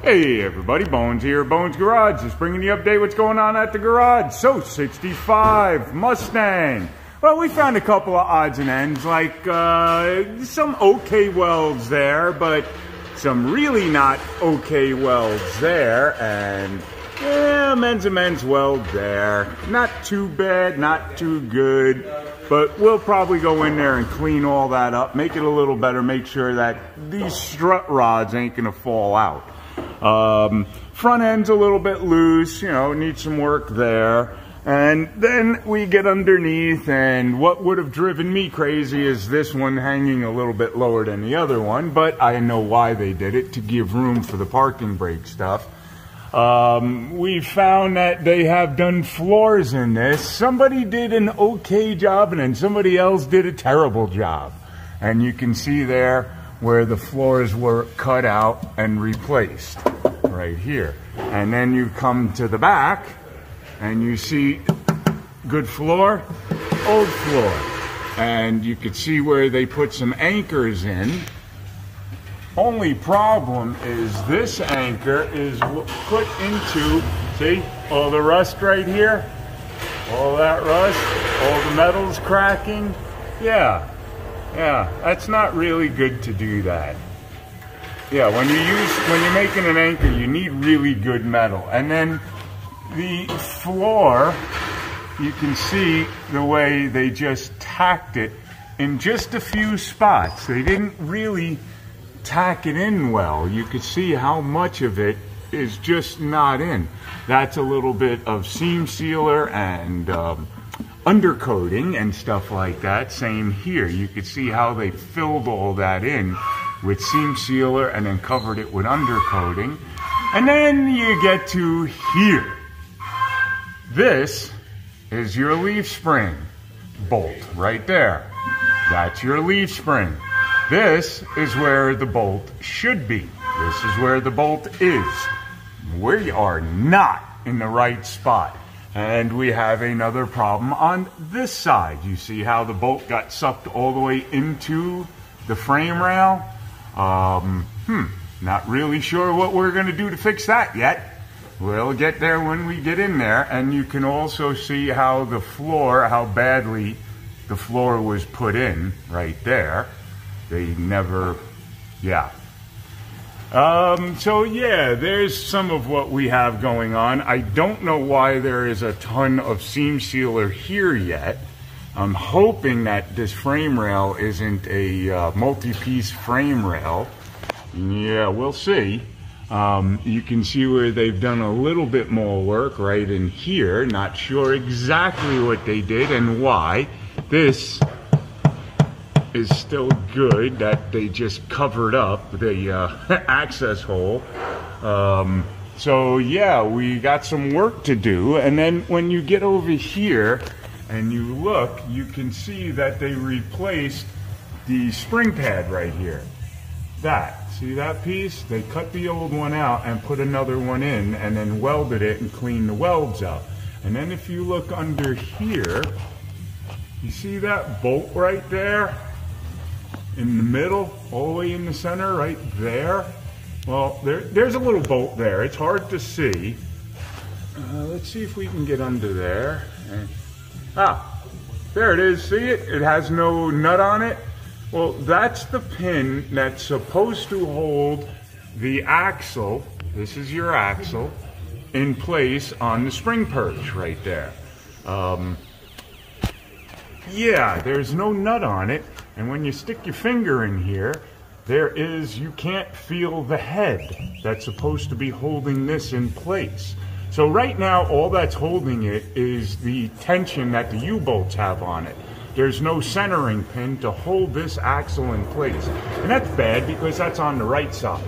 Hey everybody, Bones here, Bones Garage, just bringing you update what's going on at the garage. So, 65 Mustang. Well, we found a couple of odds and ends, like some okay welds there, but some really not okay welds there, and yeah, men's weld there. Not too bad, not too good, but we'll probably go in there and clean all that up, make it a little better, make sure that these strut rods ain't gonna fall out. Front end's a little bit loose, you know, needs some work there. And then we get underneath, and what would have driven me crazy is this one hanging a little bit lower than the other one, but I know why they did it, to give room for the parking brake stuff. We found that they have done floors in this. Somebody did an okay job, and then somebody else did a terrible job. And you can see there where the floors were cut out and replaced, right here. And then you come to the back, and you see good floor, old floor. And you could see where they put some anchors in. Only problem is this anchor is put into, see, all the rust right here, all that rust, all the metal's cracking. Yeah, that's not really good to do that. Yeah, when you're making an anchor, you need really good metal. And then the floor, you can see the way they just tacked it in just a few spots. They didn't really tack it in well. You could see how much of it is just not in. That's a little bit of seam sealer and undercoating and stuff like that. Same here. You could see how they filled all that in with seam sealer and then covered it with undercoating. And then you get to here. This is your leaf spring bolt right there. That's your leaf spring. This is where the bolt should be. This is where the bolt is. We are not in the right spot. And we have another problem on this side. You see how the bolt got sucked all the way into the frame rail? Not really sure what we're going to do to fix that yet. We'll get there when we get in there. And you can also see how the floor, how badly the floor was put in right there. They never, yeah. So yeah, there's some of what we have going on. I don't know why there is a ton of seam sealer here yet. I'm hoping that this frame rail isn't a multi-piece frame rail. Yeah, we'll see. You can see where they've done a little bit more work right in here. Not sure exactly what they did and why. This is still good that they just covered up the access hole. So yeah, we got some work to do. And then when you get over here and you look, you can see that they replaced the spring pad right here. See that piece? They cut the old one out and put another one in and then welded it and cleaned the welds out. And then if you look under here, you see that bolt right there? In the middle, all the way in the center, right there. Well, there's a little bolt there. It's hard to see. Let's see if we can get under there. There it is. See it? It has no nut on it. Well, that's the pin that's supposed to hold the axle. This is your axle in place on the spring perch right there. Yeah, there's no nut on it. And when you stick your finger in here, you can't feel the head that's supposed to be holding this in place. So right now, all that's holding it is the tension that the U-bolts have on it. There's no centering pin to hold this axle in place. And that's bad because that's on the right side.